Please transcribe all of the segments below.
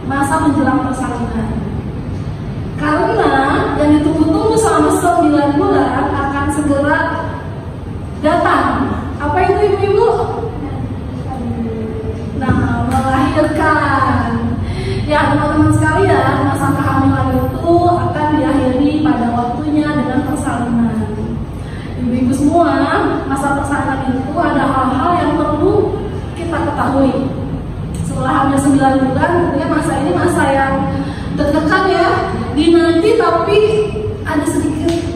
masa menjelang persalinan. Karena yang ditunggu-tunggu selama 9 bulan akan segera datang. Apa itu ibu-ibu? Nah, melahirkan. Ya teman-teman sekalian, masa kehamilan itu akan diakhiri pada waktunya dengan persalinan. Ibu-ibu semua, masa persalinan itu ada hal-hal yang perlu kita ketahui. Setelah hamil 9 bulan, tentunya masa ini masa yang deg-degan ya, dinanti, tapi ada sedikit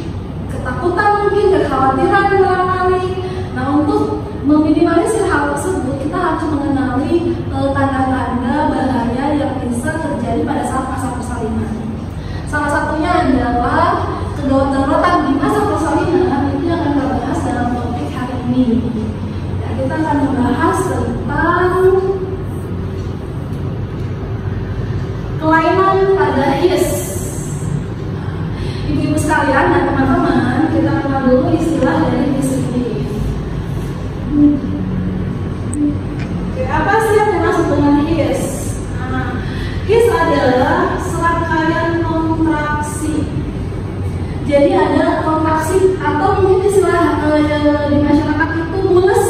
ketakutan, mungkin kekhawatiran barangkali. Nah, untuk meminimalisir hal tersebut, kita harus mengenali tanda-tanda bahaya yang bisa terjadi pada saat masa persalinan. Salah satunya adalah kegawat-gawatan di masa persalinan. Itu yang akan kita bahas dalam topik hari ini. Ya, kita akan membahas tentang kelainan pada HIS. Ibu-ibu sekalian dan teman-teman, kita kenal dulu istilah dari HIS ini. Apa sih yang dimaksud dengan HIS? HIS adalah serangkaian kontraksi. Jadi ada kontraksi atau mungkin istilah di masyarakat itu mules.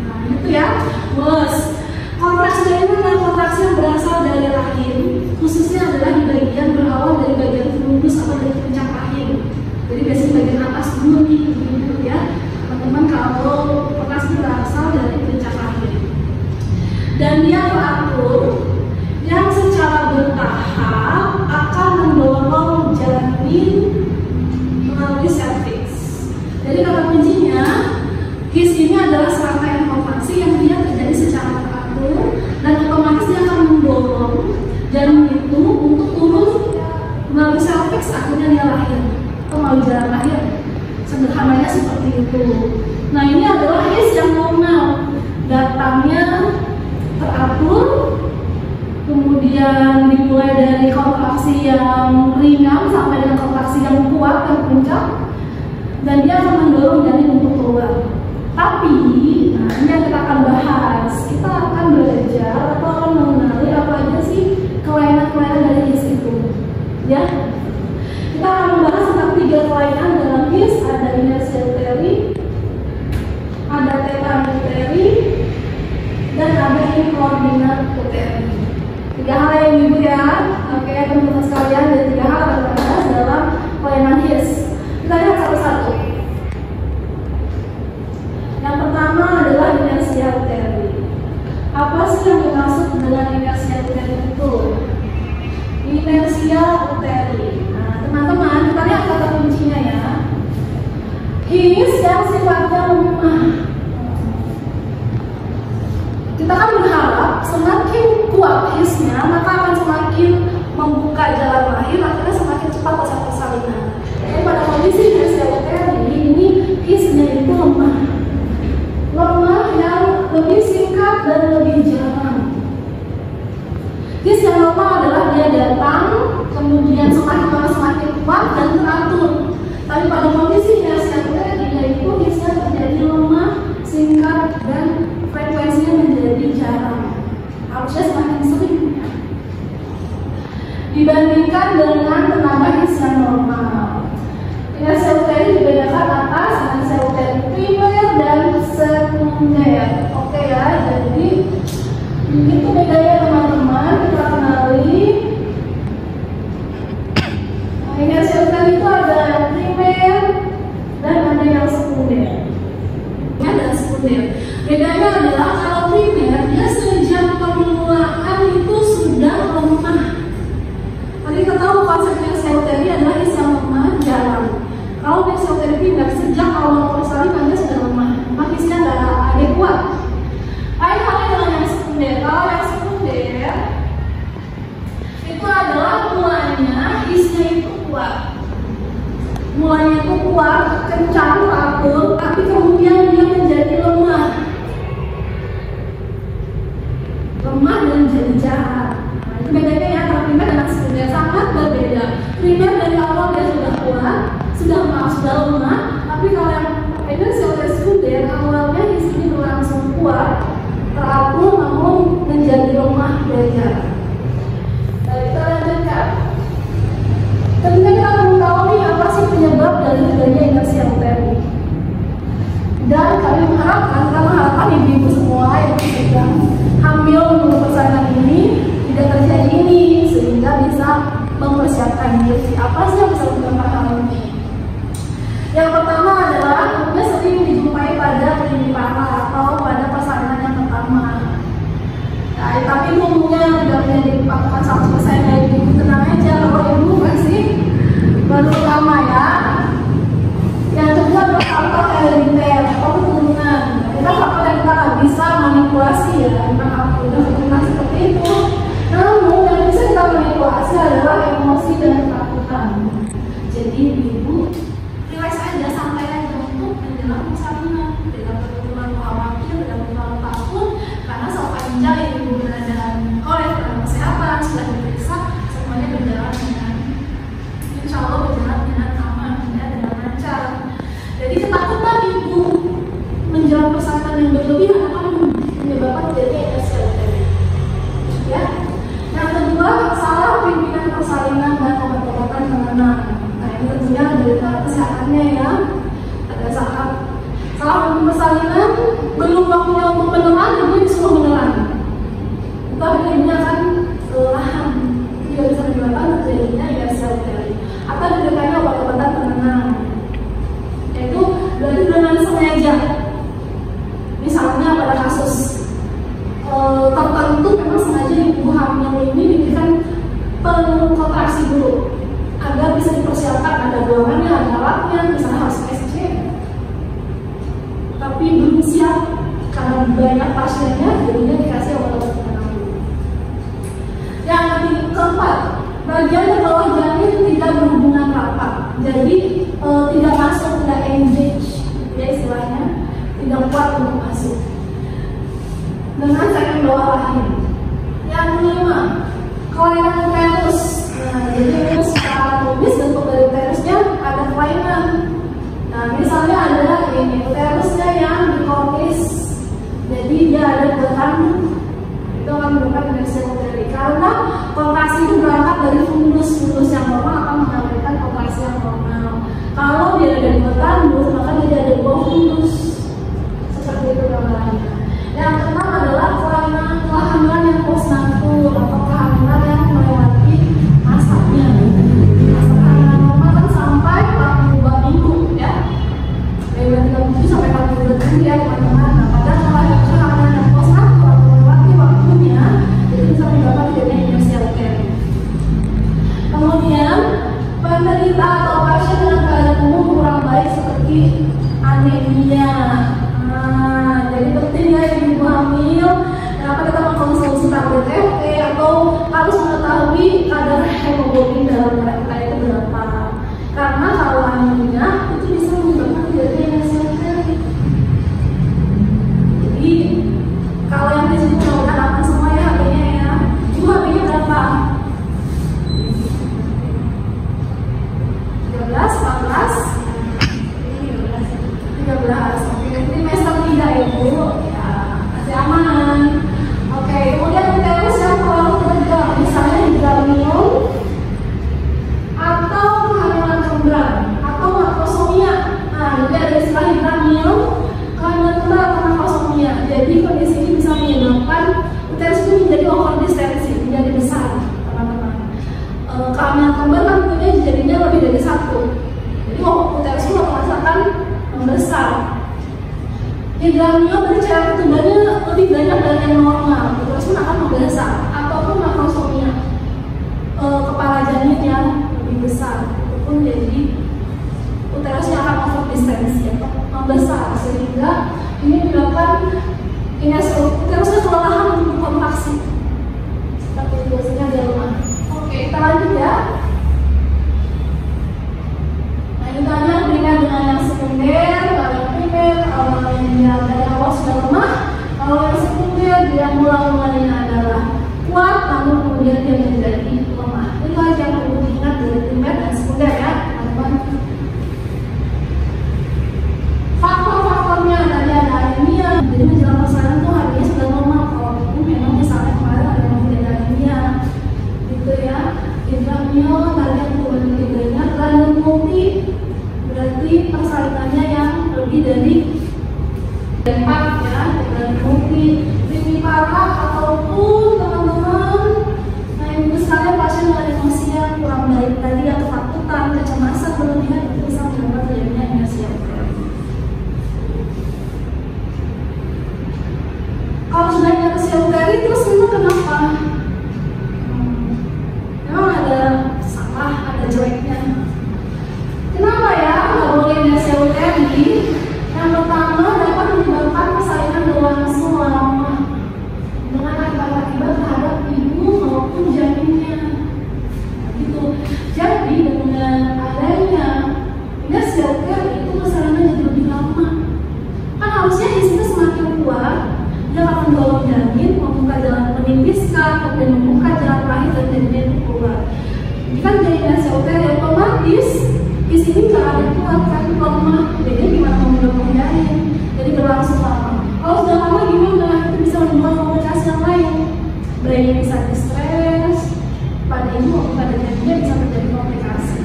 Nah, itu ya, mules. Kontraksi ini adalah kontraksi yang berasal dari rahim, khususnya adalah di bagian berawal dari bagian fundus atau dari kencang rahim. Jadi biasanya bagian atas dulu nih, gitu ya. Teman-teman kalau kontraksi berasal dari kencang rahim. Dan dia teratur yang secara bertahap akan mendorong janin melalui serviks. Jadi kata kuncinya, HIS ini adalah serangkaian kontraksi yang dia terjadi secara teratur dan otomatis dia akan mendorong janin itu untuk turun melalui serviks, akhirnya dia lahir atau melalui jalan lahir. Sederhananya seperti itu. Nah, ini adalah HIS yang normal, datangnya teratur, kemudian dimulai dari kontraksi yang ringan sampai dengan kontraksi yang kuat dan puncak, dan dia akan mendorong janin untuk keluar. Tapi, nah ini yang kita akan bahas. Kita akan belajar atau akan mengenali apa aja sih kelainan-kelainan dari HIS itu. Ya, kita akan membahas tentang 3 kelainan dalam HIS. Ada inertia uteri, ada tetani uteri, dan ada inkoordinat uteri. 3 hal yang ibu ya. Oke, teman-teman sekalian, ada 3 hal yang kita bahas dalam kelainan HIS. Kita lihat satu-satu. Yang pertama adalah inertia uteri. Apa sih yang dimaksud dengan inertia uteri itu? Inertia uteri. Nah, teman-teman, kita lihat kata kuncinya ya. HIS yang sifatnya lemah. Kita kan berharap semakin kuat HIS-nya, maka akan semakin membuka jalan lahir, akhirnya semakin cepat masa persalinan. Jadi pada kondisi inertia uteri ini HIS-nya itu lemah. Lemah yang lebih singkat dan lebih jarang. HIS yang normal adalah dia datang, kemudian semakin lama semakin kuat dan teratur. Tapi pada kondisi inertia uteri yaitu HIS-nya terjadi lemah, singkat, dan frekuensinya menjadi jarang. Harusnya semakin sering dibandingkan dengan tenaga HIS yang normal. Inertia uteri dibedakan atas inertia uteri primer dan sekunder. Oke ya, jadi itu bedanya teman-teman. Kita kenali. Inertia uteri itu ada yang primer dan ada yang sekunder. Ada sekunder. Bedanya adalah kalau primer dia sejak permulaan itu sudah lemah. Tadi kita tahu konsep inertia uteri adalah HIS yang lemah, jarang. Kalau inertia uteri primer sejak awal persalinan dia sudah lemah, maka HIS-nya nggak ada kuat. Lain halnya dengan yang sekunder. Kalau yang sekunder itu adalah mulanya HIS-nya itu kuat. Mulanya itu kuat, kencang, teratur, tapi kemudian dia menjadi lemah. Lemah dan jadi jahat. Nah, itu bedanya ya, antara primer dan sekunder sangat berbeda. Primer dari awal dia sudah kuat, sudah lemah, tapi kalau yang inertia uteri sekunder awalnya di sini berlangsung kuat, teratur namun menjadi lemah dan jahat. mempersiapkan diri. Apa sih yang bisa dilakukan hal ini? Yang pertama adalah tentunya sering dijumpai pada penyimpangan atau pada persalinan yang pertama. Nah, tapi umumnya tidak menjadi patokan 100% ya, ibu tenang aja. Kalau ibu masih baru pertama ya. Yang kedua adalah faktor herediter atau keturunan. Kita faktor yang kita nggak bisa manipulasi ya, memang aku udah keturunan seperti itu. Namun yang bisa kita manipulasi adalah emosi dan ketakutan. Jadi ibu relax aja, santai aja untuk menjelang persalinan. Tidak perlu terlalu khawatir, tidak perlu terlalu takut, karena sepanjang ibu berada oleh tenaga kesehatan sudah diperiksa, semuanya berjalan dengan insya Allah berjalan dengan aman ya, dengan lancar. Jadi ketakutan ibu menjelang persalinan yang berlebihan akan menyebabkan terjadinya SLTD. Ya. Yang kedua, salah pimpinan persalinan dan obat-obatan penenang. Nah, ini tentunya dari kesehatannya ya. Pada saat salah pimpinan persalinan belum waktunya untuk menelan, ibu disuruh menelan. Itu akhirnya akan kelelahan. Itu juga bisa menyebabkan terjadinya SLTD. Atau diberikannya obat-obatan penenang. Yaitu berarti dengan sengaja. Misalnya pada kasus tertentu memang sengaja ibu hamil ini diberikan kontraksi dulu agar bisa dipersiapkan, ada buangannya, ada alatnya, misalnya harus SC, tapi belum siap karena banyak pasiennya, jadinya dikasih obat-obat penenang dulu. Yang keempat, bagian di bawah janin tidak berhubungan rapat, jadi tidak masuk, tidak engage, ya istilahnya tidak kuat untuk masuk dengan segmen bawah rahim. Yang kelima, kelainan uterus. Nah, jadi ini secara tulis bentuk dari uterusnya ada kelainan. Nah, misalnya ada ini uterusnya yang dikomplis, jadi dia ada dua tanduk. Itu akan merupakan SLTD karena kontraksi itu berangkat dari fundus yang normal akan menghasilkan kontraksi yang normal. Kalau dia ada dua tanduk, maka dia ada dua fundus. Seperti itu gambarannya. Yang keenam adalah kehamilan yang postnatal atau kehamilan yang melewati masanya. Masa kehamilan normal kan sampai 42 minggu ya. Dari 37 sampai 42 minggu ya teman-teman. Nah, padahal kalau kehamilan yang postnatal atau melewati waktunya, jadi bisa menyebabkan terjadinya SLTD. Kemudian penderita atau pasien dengan keadaan umum kurang baik seperti anemia. Jadi penting ya ibu hamil, kenapa kita mengkonsumsi tablet FT atau harus mengetahui kadar hemoglobin dalam darah kita itu berapa. Karena kalau anemia itu bisa menyebabkan terjadinya SLTD. Jadi kalau yang disini udah aman semua ya HP-nya ya. Ibu HP-nya berapa? 13, 14, 13. Ini semester 3 ibu, ya masih aman. Oke, kemudian uterus yang terlalu tegak, misalnya hidramnion atau kehamilan kembar atau makrosomia. Nah, jadi ada istilah hidramnion, kehamilan kembar atau makrosomia. Jadi kondisi ini bisa menyebabkan uterus itu menjadi overdistensi, menjadi besar, teman-teman. Kehamilan kembar kan tentunya jadinya lebih dari satu. Jadi uterus itu otomatis akan membesar. Hidramnion dari cara ketubannya lebih banyak dari yang normal, terus pun akan membesar. Ataupun makrosomia, kepala janin yang lebih besar, itu pun jadi uterusnya akan overdistensi atau membesar, sehingga ini menyebabkan uterusnya kelelahan untuk kontraksi. Seperti itu biasanya di rumah. Oke, kita lanjut ya. Nah, ini tanya berikan dengan yang sekunder, kalau yang primer, kalau yang dari awal sudah lemah, kalau yang sekunder dia mulai-mulainya adalah kuat, namun kemudian dia menjadi lemah. Itu aja yang perlu diingat dari primer dan sekunder ya, teman-teman. Faktor-faktornya tadi ada anemia, jadi menjelang persalinan itu harganya sudah normal. Kalau itu memang misalnya kemarin ada yang tidak ada anemia, gitu ya. Hidramnion tadi yang turun lebih banyak, random multi berarti persalinannya yang lebih dari 4 ya, random multi ini parah ataupun teman-teman, nah ibu sekalian pasien dengan emosi yang kurang dan jadinya itu keluar. Kan jadi nasi uteri otomatis di sini nggak ada kuat kan lemah, jadi gimana mau menghindari? Jadi berlangsung lama. Kalau sudah lama gimana? Itu bisa menimbulkan komplikasi yang lain. Bayinya bisa stres, pada ibu pada janinnya bisa terjadi komplikasi.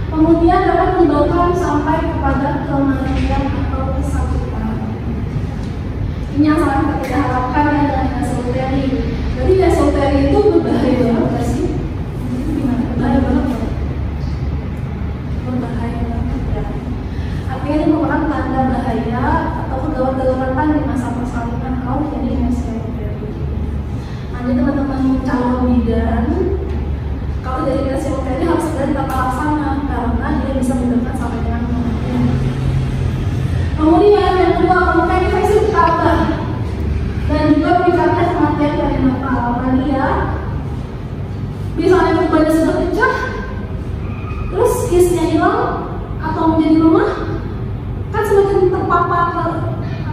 Kemudian dapat menimbulkan sampai kepada kematian atau kesakitan. Ini yang sangat kita tidak harapkan ya dengan nasi uteri. Jadi nasi uteri itu berbahaya banget nggak sih? Gimana? Berbahaya banget ya? Berbahaya banget ya. Artinya ini merupakan tanda bahaya atau kegawat-gawatan di masa persalinan kalau jadi nasi uteri. Nanti teman-teman calon bidan kalau jadi nasi uteri harus segera ditata laksana karena dia bisa menyebabkan sampai dengan kematian. Kemudian yang kedua, kemungkinan infeksi bertambah dan juga meningkatkan kematian perinatal. Tadi ya, misalnya bebannya sudah pecah, terus kisnya hilang atau menjadi lemah, kan semakin terpapar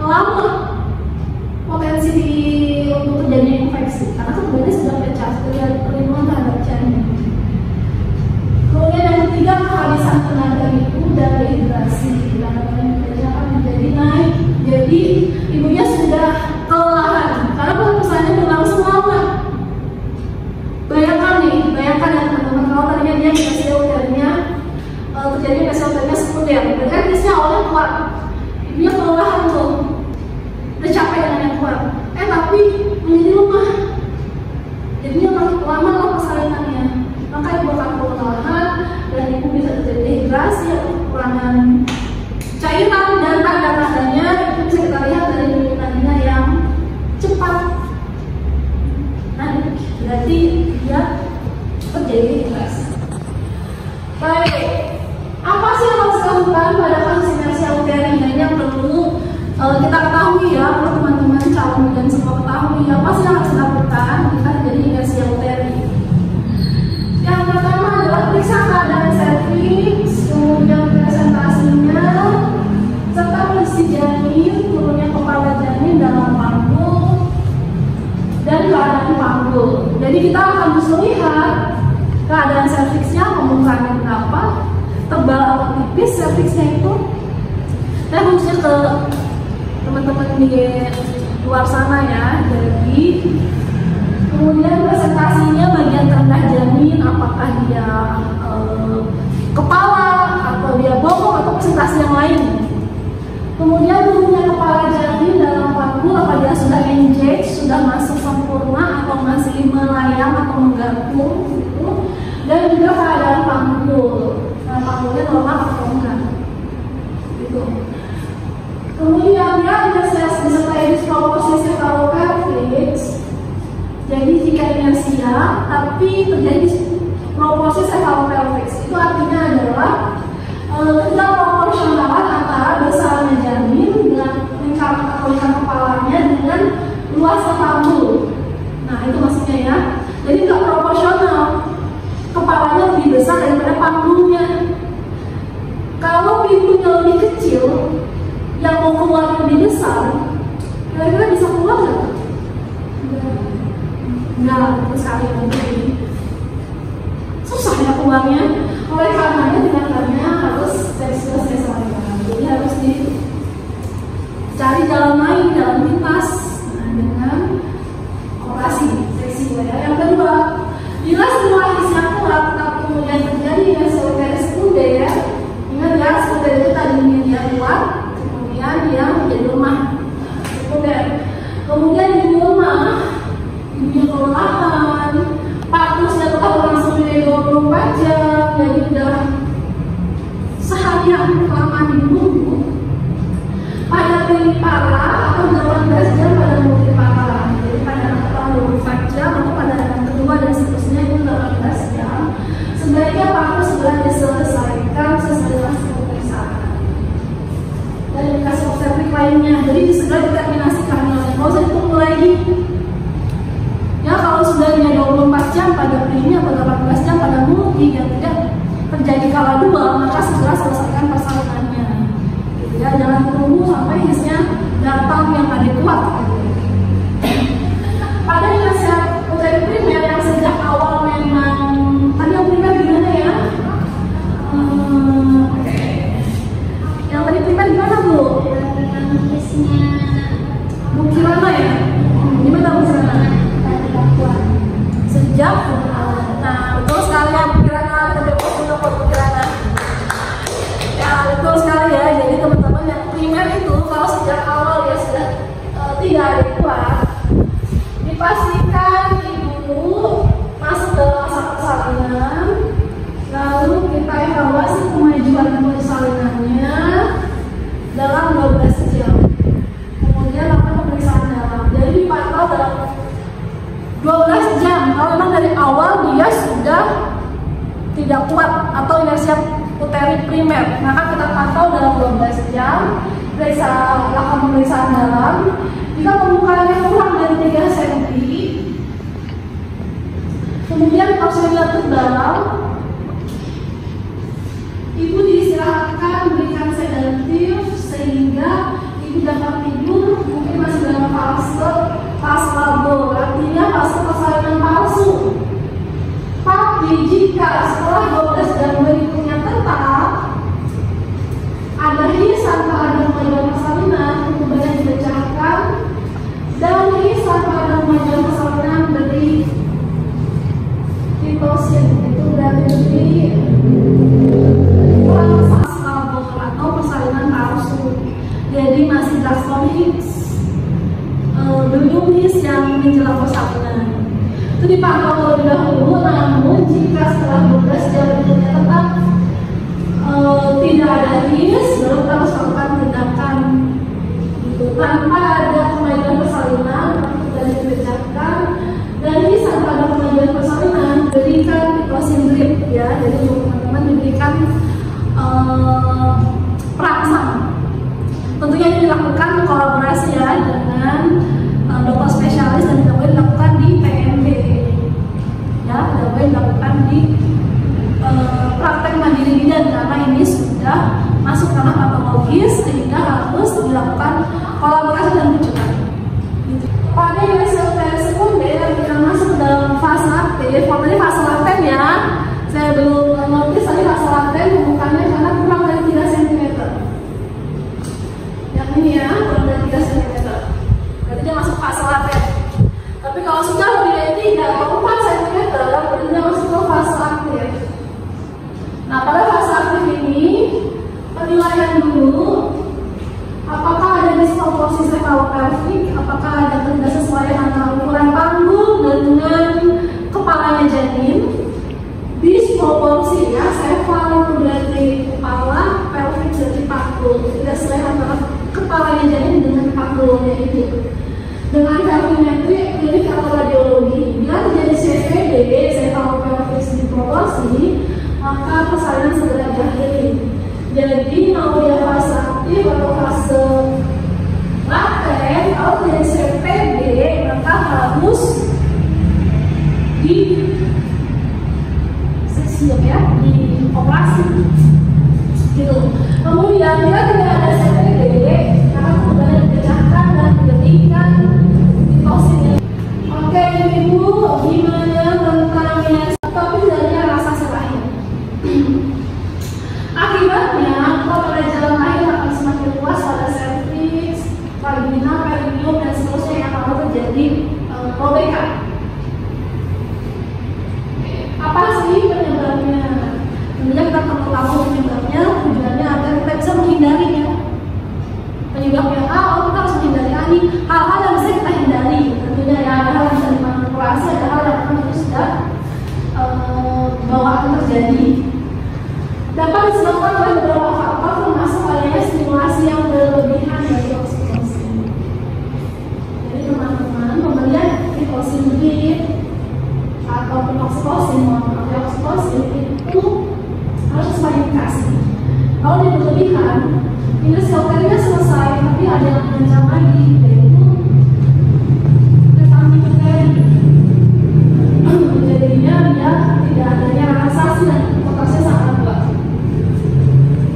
lama potensi untuk terjadinya infeksi karena bebannya sudah pecah, sudah perlindungan terhadap janin. Kemudian yang ketiga, kehabisan tenaga ibu dan dehidrasi. Tenaga akan menjadi naik, jadi ibunya sudah kelelahan karena pemeriksanya berlangsung lama. Bayangkan ya teman-teman, kalau tadinya dia dikasih uternya terjadi PCOS sekunder, berarti kisnya awalnya kuat, ibunya kelelahan tuh, udah capek dengan yang kuat, tapi menjadi lemah, jadinya makin lama lah persalinannya, maka ibu akan kelelahan dan ibu bisa terjadi dehidrasi atau kekurangan cairan, dan tanda-tandanya itu bisa kita lihat dari nadinya yang cepat. Nah, berarti dia terjadi dehidrasi. Baik, apa sih yang harus dilakukan pada kasus inersia uteri? Nah, ini yang perlu kita ketahui ya, teman-teman calon bidan semua ketahui apa sih yang harus dilakukan jika terjadi inersia uteri. Yang pertama adalah periksa keadaan serviks, kemudian presentasinya, serta kondisi janin, turunnya kepala janin dalam panggul, dan keadaan panggul. Jadi kita akan bisa lihat keadaan serviksnya, pembukaannya berapa, tebal atau tipis serviksnya itu. Saya khususnya ke teman-teman di luar sana ya. Jadi kemudian presentasinya bagian terendah janin, apakah dia kepala atau dia bokong atau presentasi yang lain. Kemudian turunnya kepala janin dalam panggul, apa dia sudah engage, sudah masuk sempurna atau masih melayang atau menggantung gitu. Dan juga keadaan panggul, nah, panggulnya normal atau enggak gitu. Kemudian ya disertai disproporsi cephalopelvis. Jadi jika inersia tapi terjadi proporsi cephalopelvis, itu artinya adalah ketidakproporsionalan antara besarnya janin dengan lingkar kepalanya dengan luasnya panggul. Nah, itu maksudnya ya. Jadi tidak proporsional, kepalanya lebih besar daripada panggulnya. Kalau pintunya lebih kecil, yang mau keluar lebih besar, kira-kira bisa keluar nggak? Enggak, terus sekali mungkin susah ya keluarnya. Oleh karenanya tindakannya harus sesarian. Jadi harus dicari jalan lain, jalan pintas dengan operasi seksi. Yang kedua, bila setelah isnya kuat tapi kemudian terjadi inersia uteri sekunder, ingat ya, sekunder itu tadinya dia kuat, kemudian dia menjadi lemah sekunder. Kemudian ibu lemah, ibunya kelelahan, paktusnya telah berlangsung dari 24 jam, jadi udah seharian kelamaan menunggu. Pada klinik parah atau 18 jam pada multi parah. Jadi pada anak pertama 24 jam atau pada anak kedua dan seterusnya itu 18 jam. Sebaiknya paktus segera diselesaikan sesuai dengan pemeriksaan. Dan dikasih obstetrik lainnya. Jadi segera diterminasi kehamilannya. Nggak usah ditunggu lagi. Ya, kalau sudah 24 jam pada pre-nya atau 18 jam pada multi yang tidak terjadi kala dua, maka segera selesaikan persalinannya. Gitu ya, jangan tunggu sampai hisnya datang yang adekuat. Pada inersia uteri primer jam. Kalau memang dari awal dia sudah tidak kuat atau inersia uteri primer, maka kita pantau dalam 12 jam, lakukan pemeriksaan dalam. Jika pembukanya kurang dari 3 cm, kemudian torsinya tebal, ibu diistirahatkan, berikan sedatif sehingga ibu dapat tidur, mungkin masih dalam fase labor, artinya fase persalinan palsu. Tapi jika setelah 12 jam berikutnya tetap ada hiasan pada kemajuan persalinan, kemudian dipecahkan, dan hiasan pada kemajuan persalinan dari titosin, itu berarti fase labor atau persalinan palsu. Jadi masih Blackstone Hicks, belum Hicks yang menjelang persalinan. Itu dipantau terlebih dahulu. Namun jika setelah 12 jam berikutnya tetap tidak ada Hicks, baru kita harus lakukan tindakan gitu. Tanpa ada kemajuan persalinan, dan dipecahkan, dan Hicks tanpa ada kemajuan persalinan, berikan titosin drip ya. Jadi untuk teman-teman diberikan perangsang. Tentunya ini dilakukan kolaborasi ya dengan dokter spesialis dan tidak boleh dilakukan di PMB ya, tidak boleh dilakukan di praktek mandiri bidan karena ini sudah masuk ranah patologis sehingga harus dilakukan kolaborasi dan rujukan. Pada inersia uteri sekunder kita masuk ke dalam fase aktif. Kalau tadi fase laten ya, saya belum notice tadi fase laten pembukanya karena kurang dari 3 cm. Yang ini ya, kurang dari 3 cm. Berarti dia masuk fase laten. Tapi kalau sudah lebih dari 3 atau 4 cm, berarti dia masuk ke fase aktif. Nah, pada fase aktif ini penilaian dulu apakah ada disproporsi cephalopelvic, apakah ada ketidaksesuaian antara ukuran panggul dengan kepalanya janin. Disproporsi ya, cephalopelvic itu berarti kepala, pelvic berarti panggul, tidak sesuai antara kepalanya janin dengan panggulnya itu. Dengan kalorimetri klinik atau radiologi, bila terjadi CVD, cephalopelvic disproporsi, maka persalinan segera diakhiri. Jadi mau dia fase aktif atau fase laten, kalau terjadi CVD maka harus di seksi ya, di operasi gitu. Kemudian bila tidak ada CVD, maka kemudian dipecahkan dan diberikan titosin. Oke ibu, gimana tentang tapi dari rasa selain? Akibatnya pada jalan lahir akan semakin luas pada serviks, vagina, perineum dan seterusnya yang akan terjadi robekan. Apa sih penyebabnya? Tentunya kita perlu tahu penyebabnya, tujuannya agar kita bisa menghindari ya. Penyebabnya kita harus menghindari hal-hal yang bisa kita hindari. Tentunya ya, ada hal yang bisa dimanipulasi, ada hal yang akan sudah bahwa akan terjadi. Dapat disebabkan oleh beberapa faktor termasuk adanya stimulasi yang berlebihan dari oksitosin. Jadi teman-teman, pemberian titosin atau oksitosin itu harus sesuai indikasi. Kalau dia berlebihan, inersia uterinya selesai, tapi ada yang mengancam lagi, yaitu retardasi uteri. Jadinya dia tidak adanya relaksasi dan kontraksi sangat kuat.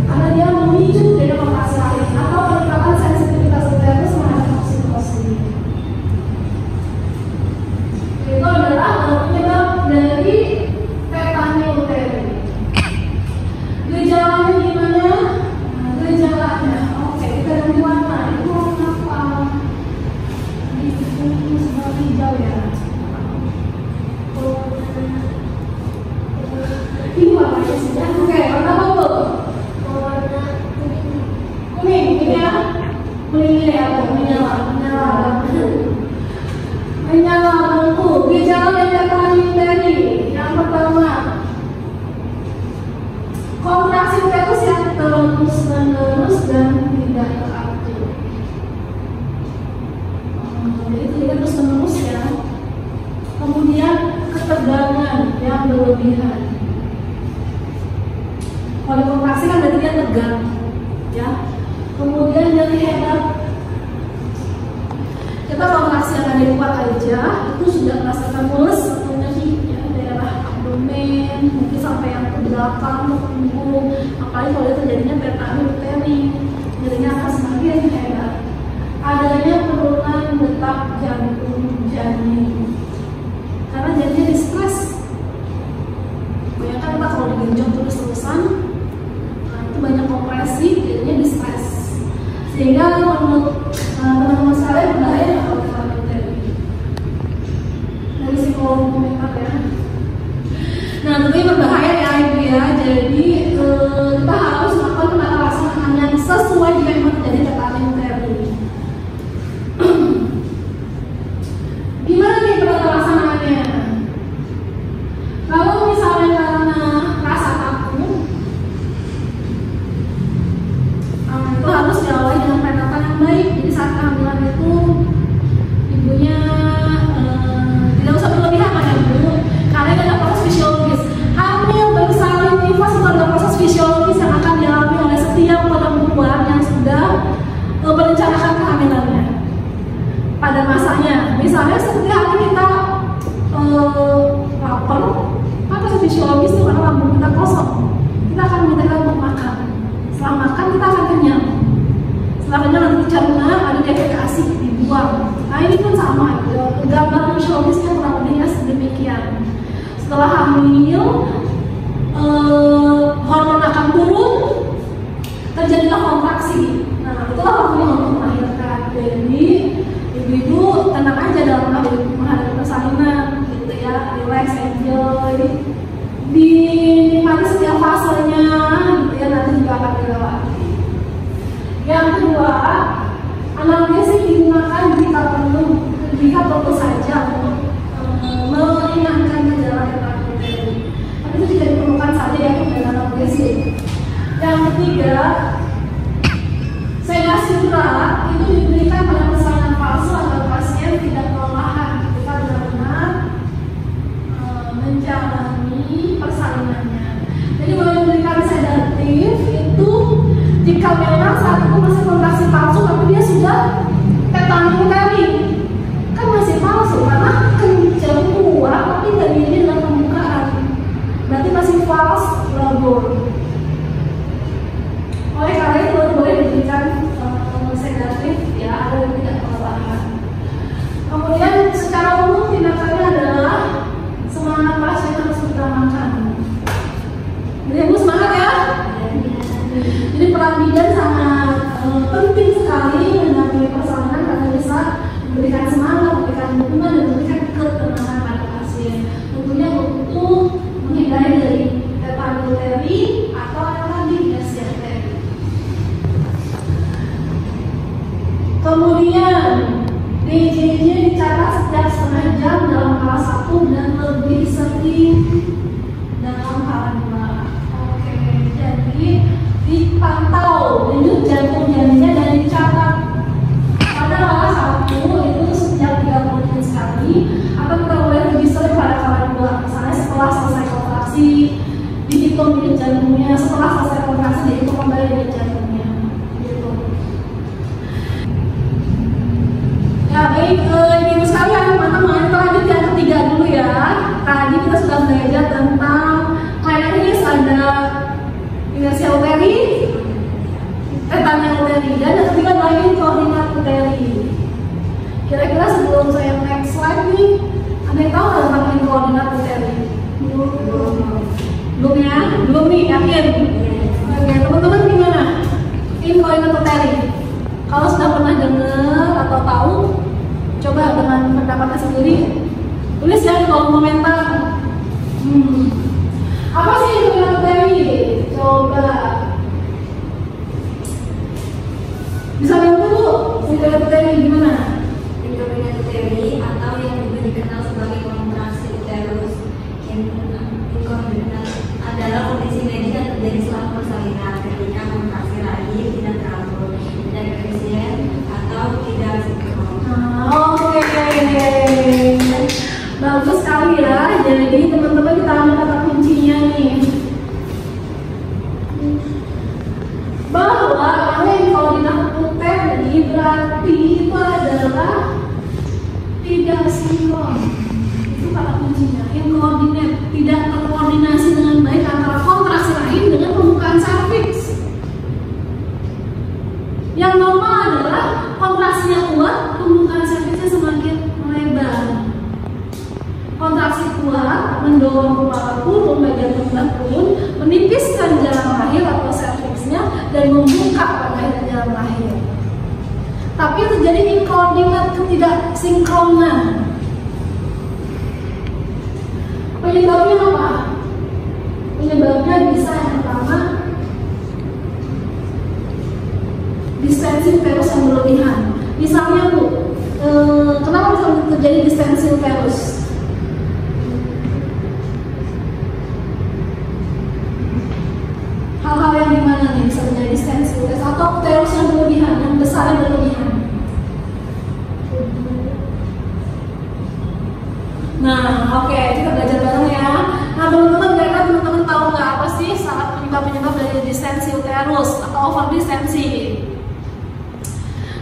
Karena dia memicu dekontraksi lain atau peningkatan sensitivitas uterus terhadap oksitosin. Itu adalah penyebab dari tetanya uteri. Gejalanya gimana? Gejalanya, oke, kita ganti warna. Itu warna apa? Ini sebelah hijau ya. Ini warnanya sudah. Oke, warna apa tuh? Kuning, ini ya. Kuning ini ya, menyala bangku. Gejala dari tetanya uteri. Yang pertama, kontraksi uterus yang terus-menerus dan tidak teratur. Jadi tidak terus-menerus ya. Kemudian ketegangan yang berlebihan. Kalau kontraksi kan berarti dia tegang, ya. Kemudian nyeri hebat. Kita kontraksi yang ada kuat aja, itu sudah merasakan mules atau nyeri, ya, daerah abdomen, mungkin sampai yang ke belakang, ke punggung. Apalagi kalau terjadinya tetani, nyerinya akan semakin hebat. Adanya penurunan detak jantung janin, karena jadinya distres. Bayangkan kita kalau digenjot terus-terusan, nah itu banyak kompresi, jadinya distres. Sehingga menurut teman-teman sekalian berbahaya kalau kita lakukan dari psikolog komentar ya. Nah tentunya berbahaya ya ibu ya. Jadi kita harus melakukan penata laksanaan yang sesuai jika memang terjadi tekanan uterus. Gimana nih penata laksanaannya? Kalau misalnya karena rasa takut, itu harus diawali dengan perawatan yang baik. Jadi saat kehamilan itu ibunya tidak usah berlebihan ya bu, karena itu ada proses fisiologis. Hamil, bersalin, nifas itu ada proses fisiologis yang akan dialami oleh setiap perempuan yang sudah merencanakan kehamilannya pada masanya. Misalnya seperti hari kita lapar, maka fisiologis itu karena lambung kita kosong, kita akan minta untuk makan. Setelah makan kita akan kenyang. Setelah kenyang nanti dicerna, ada defekasi, dibuang. Nah ini pun sama, gambar fisiologisnya kurang lebihnya sedemikian. Setelah hamil, hormon akan turun, terjadilah kontraksi. Nah itulah waktunya untuk melahirkan. Jadi ibu-ibu tenang aja dalam menghadapi persalinan, gitu ya, relax, enjoy, dinikmati setiap fasenya, gitu ya, nanti juga akan dilewati. Yang kedua, analgesia digunakan jika perlu saja untuk meringankan gejala hepatitis. Tapi itu tidak diperlukan saja ya dengan analgesia. Yang ketiga, sedasi berat itu diberikan pada persalinan palsu agar pasien tidak kelelahan ketika benar-benar menjalani persalinannya. Jadi boleh diberikan sedatif itu jika memang saat itu masih kontraksi palsu tapi dia sudah tetani, kan masih palsu karena kencang kuat tapi dari ini dalam pembukaan, berarti masih false labor. Oleh karena itu boleh diberikan sedatif ya agar tidak kelelahan. Kemudian secara umum tindakannya adalah semangat pasien harus diutamakan. Jadi ibu semangat ya. Jadi peran bidan sangat penting sekali mendampingi persalinan karena bisa memberikan semangat, memberikan dukungan dan memberikan ketenangan pada pasien. Tentunya untuk menghindari dari tetani atau yang tadi disentery. Kemudian DJJ dicatat setiap setengah jam dalam kelas 1 dan lebih sering dalam kelas 2. Oke, jadi dipantau denyut jantung janinnya dan dicatat pada kelas 1 itu setiap 30 menit sekali, atau kita boleh lebih sering pada kelas 2. Misalnya setelah selesai kontraksi dihitung denyut jantungnya, setelah selesai kontraksi dihitung kembali denyut jantungnya. Ya baik, ibu sekalian, teman-teman, kita lanjut yang ketiga dulu ya. Tadi kita sudah belajar tentang klinis, ada inersia uteri, tetania uteri, dan yang ketiga adalah koordinat uteri. Kira-kira sebelum saya next slide nih, ada yang tahu nggak tentang koordinat uteri? Belum ya? Belum nih, yakin? Oke, teman-teman gimana? Koordinat uteri. Kalau sudah pernah dengar atau tahu, coba dengan pendapatnya sendiri tulis ya di kolom komentar. Apa sih koordinat uteri? Coba bisa bantu bu, koordinat uteri gimana? Koordinat uteri atau yang juga dikenal sebagai kontraksi uterus ya. Jadi teman-teman kita ambil kata kuncinya nih, bahwa yang koordinat UTM ini berarti itu adalah tidak sinkron. Itu kata kuncinya. Inkoordinat, tidak terkoordinasi dengan baik antara kontraksi rahim dengan pembukaan serviks. Yang normal adalah kontraksinya kuat, pembukaan serviksnya semakin melebar. Kontraksi kuat mendorong keluar pun, bagian tengah pun, menipiskan jalan lahir atau serviksnya dan membuka pada jalan lahir. Tapi terjadi inkoordinat, tidak sinkronan. Penyebabnya apa? Penyebabnya bisa yang pertama distensi uterus yang berlebihan. Misalnya Bu, kenapa bisa terjadi distensi uterus? Hal-hal yang dimana nih bisa terjadi distensi uterus atau uterus yang berlebihan, yang besar yang berlebihan? Nah, oke, kita belajar bareng ya. Nah, teman-teman, kira-kira teman-teman tahu nggak apa sih salah penyebab-penyebab dari distensi uterus atau overdistensi?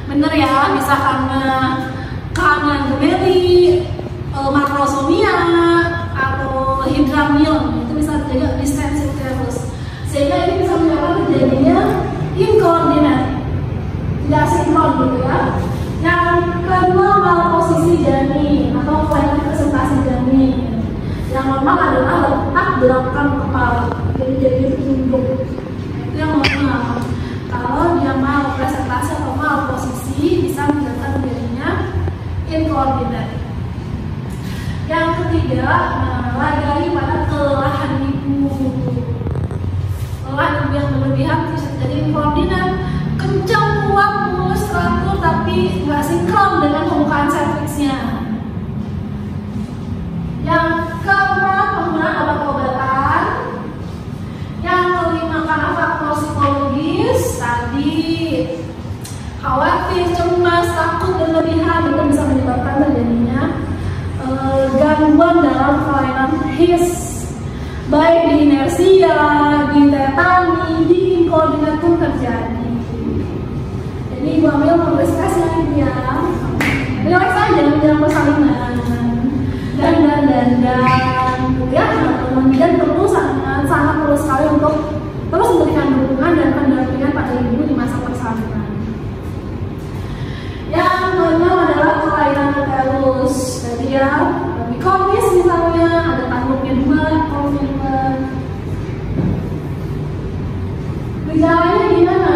Bener ya, bisa karena kehamilan gemeli, makrosomia, atau hidramnion, itu bisa terjadi distensi uterus. Sehingga ini bisa menyebabkan terjadinya inkoordinat, tidak sinkron gitu ya. Yang kedua, malposisi janin atau kelainan presentasi janin. Yang normal adalah letak belakang kepala, jadi tunduk. Itu yang normal. Kalau dia malpresentasi atau malposisi, bisa menyebabkan terjadinya inkoordinat. Yang ketiga, lagi pada kelelahan ibu. Kelelahan ibu yang berlebihan bisa terjadi inkoordinat. Kencang, kuat, mulus, teratur, tapi nggak sinkron dengan pembukaan serviksnya. Yang keempat, penggunaan obat-obatan. Yang kelima, karena faktor psikologis tadi, khawatir, cemas, takut, berlebihan, itu bisa menyebabkan terjadinya gangguan dalam kelainan HIS, baik di inersia, di tetani, di inkoordinat pun terjadi. Jadi ibu hamil membereskan lagi ya, relax aja menjelang persalinan dan ya teman-teman, dan perlu sangat perlu sekali untuk terus memberikan dukungan dan pendampingan pada ibu di masa persalinan. Yang keenam adalah kelainan uterus. Jadi ya, bikomis misalnya, ada tanduknya 2, konfirman. Gejalanya gimana?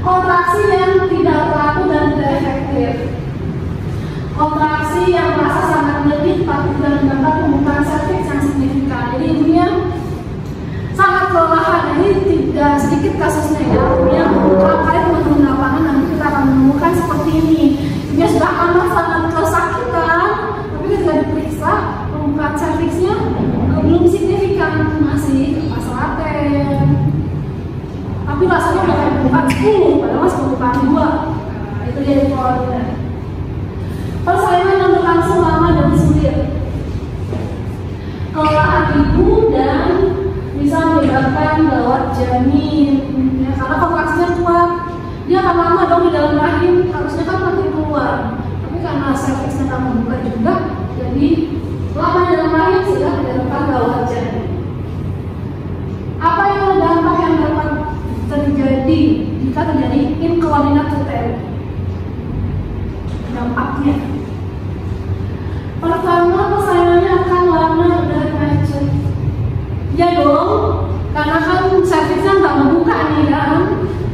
Kontraksi yang tidak teratur dan tidak efektif. Kontraksi yang merasa sangat nyeri tapi tidak mendapat pembukaan serviks yang signifikan. Jadi ibunya sangat kelelahan. Ini tidak sedikit kasusnya ya. Yang kerap kali teman-teman di lapangan nanti kita akan menemukan seperti ini. Ibunya sudah amat sangat kesakitan, tapi ketika diperiksa pembukaan serviksnya belum signifikan, masih pas laten. Tapi rasanya udah kayak pembukaan 10, padahal masih pembukaan 2. Nah, itu dia inkoordinat. Persalinan yang berlangsung lama dan sulit, kelelahan ibu dan bisa menyebabkan gawat janin ya, karena kontraksinya kuat, dia akan lama dong di dalam rahim, harusnya kan makin keluar, tapi karena serviksnya tak membuka juga, jadi lama di dalam rahim sehingga menyebabkan gawat janin. Apa yang dampak yang dapat terjadi jika terjadi inkoordinat uterus? Dampaknya, pertama, persaingannya akan lama dan macet. Ya dong, karena kan serviksnya nggak membuka nih kan,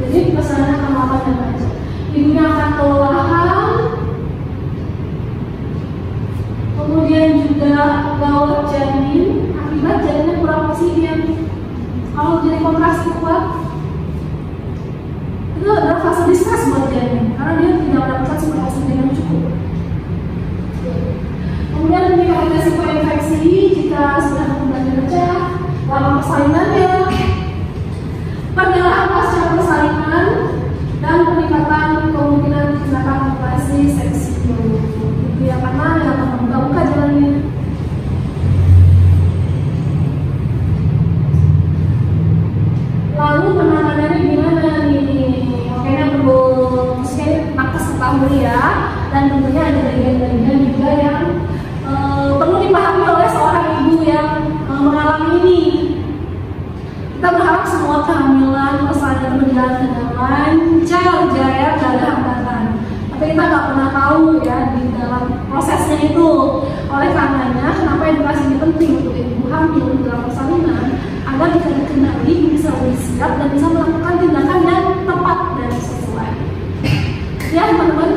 jadi persaingannya akan lama dan macet. Ibunya akan kelelahan, kemudian juga gawat janin akibat janinnya kurang oksigen. Kalau jadi kontraksi kuat, itu adalah fase distres buat janin karena dia tidak mendapatkan sumber oksigen yang cukup. Kemudian menyebabkan resiko infeksi jika sudah kembali pecah lama persalinannya, perdarahan pasca persalinan, dan peningkatan kemungkinan tindakan operasi seksi. Itu ya, karena yang akan membuka kehamilan, persalinan berjalan dengan lancar, jaya, gak ada hambatan. Tapi kita nggak pernah tahu ya di dalam prosesnya itu. Oleh karenanya, kenapa edukasi ini penting untuk ibu hamil dalam persalinan, agar jika dikenali bisa lebih siap dan bisa melakukan tindakan yang tepat dan sesuai. Ya teman-teman.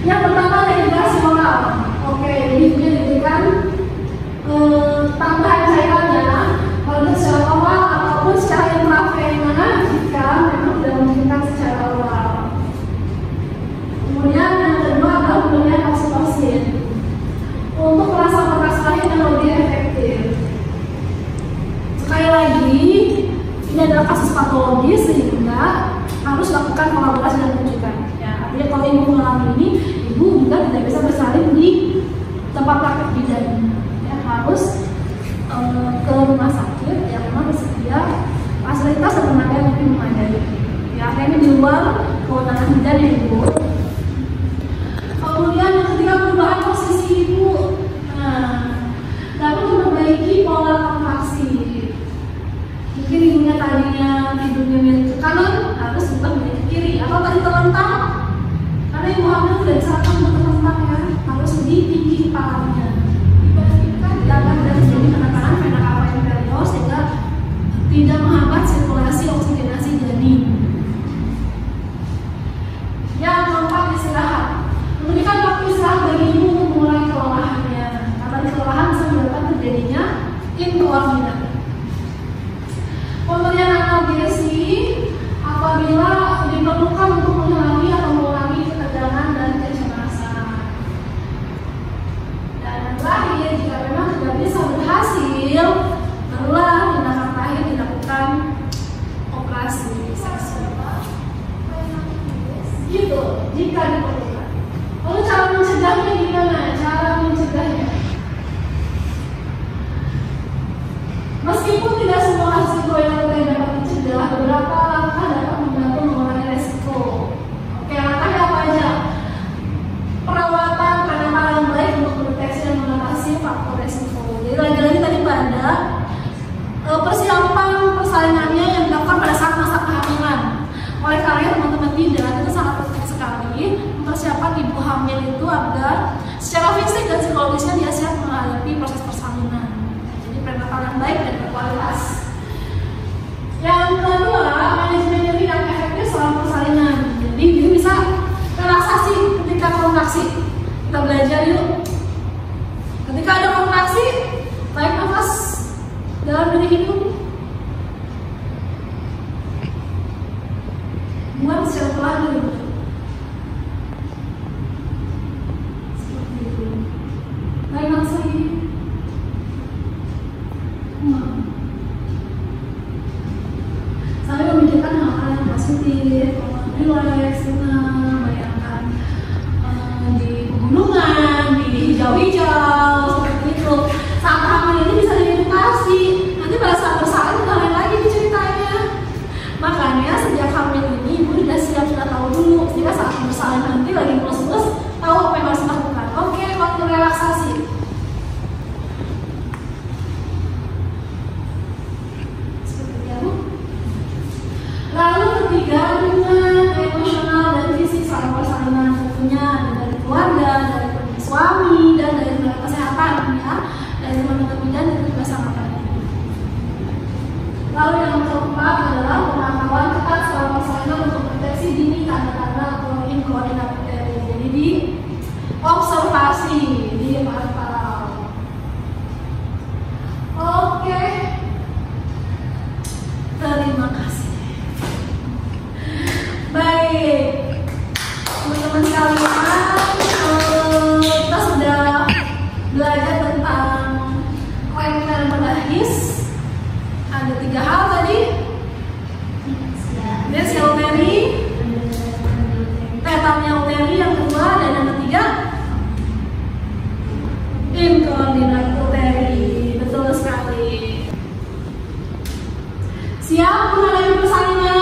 Yang pertama edukasi moral. Oke, jadi ini diberikan tambahan cairannya, baik secara awal ataupun secara intravena jika memang tidak memungkinkan secara awal. Kemudian yang kedua adalah pemberian oksitosin untuk merasa perasaan yang lebih efektif. Sekali lagi, ini adalah kasus patologis sehingga harus lakukan kolaborasi dan rujukan. Ya, artinya kalau ibu mengalami ini, ibu juga tidak bisa bersalin di tempat praktek bidan. Ya, harus ke rumah sakit yang memang bersedia fasilitas dan tenaga yang lebih memadai. Ya, ini di luar kewenangan bidan ya ibu. Kemudian yang ketiga, perubahan posisi ibu. Dapat memperbaiki pola kontraksi. Mungkin ibunya tadinya tidurnya miring ke kanan, harus berubah miring ke kiri. Atau tadi terlentang, karena ibu hamil tidak bisa terlentang ya, harus lebih tinggi kepalanya. Dibandingkan jangan terjadi penekanan vena cava inferior sehingga tidak menghambat sirkulasi oksigenasi janin. Yang keempat, istirahat. Memberikan waktu istirahat bagi ibu untuk mengurangi kelelahannya. Karena kelelahan bisa menyebabkan terjadinya inkoordinat. Pemberian analgesi apabila diperlukan untuk menghilangi atau mengurangi ketegangan dan kecemasan. Dan yang terakhir, jika memang tidak bisa berhasil, barulah tindakan terakhir dilakukan operasi seksual. Gitu, jika diperlukan. Lalu cara mencegahnya gimana? Cara mencegahnya, meskipun tidak semua resiko yang dapat dicegah, beberapa langkah dapat membantu mengurangi resiko. Oke, langkahnya apa aja? Perawatan prenatal yang baik untuk mendeteksi dan mengatasi faktor resiko. Jadi lagi-lagi tadi pada persiapan persalinannya yang dilakukan pada saat masa kehamilan. Oleh karena teman-teman bidan itu sangat penting sekali mempersiapkan ibu hamil itu agar secara fisik dan psikologisnya dia siap menghadapi proses persalinan. Jadi prenatal yang baik dan berkualitas. Yang kedua, manajemen nyeri yang efektif selama persalinan. Jadi dia bisa relaksasi ketika kontraksi. Kita belajar yuk. Ketika ada kontraksi, tarik nafas dalam dari hidung, buang secara pelan dulu. Seperti itu. Tarik nafas lagi. Sampai memikirkan hal-hal yang positif, relax, senang, bayangkan di pegunungan, di hijau-hijau, seperti itu. Saat hamil ini bisa diedukasi. Nanti pada saat bersalin udah lain lagi ceritanya. Makanya sejak hamil ini ibu sudah tahu dulu. Sehingga saat bersalin nanti lagi mulus-mulus tahu apa yang harus dilakukan. Oke, waktu relaksasi. Lalu ketiga, hubungan emosional dan fisik selama persalinan, tentunya dari keluarga, dari suami, dan dari tenaga kesehatan ya, dari teman-teman bidan dan juga sama tadi. Lalu yang keempat adalah pemantauan ketat selama persalinan untuk deteksi dini tanda-tanda atau inkoordinat bakteri. Jadi di observasi, dipantau. Oke, terima kasih. Baik, teman-teman sekalian, kita sudah belajar tentang kelainan berbasis. Ada 3 hal tadi. Des uteri, tetannya uteri yang kedua, dan yang ketiga inkoordinat uteri. Betul sekali. Siap menghadapi persalinan.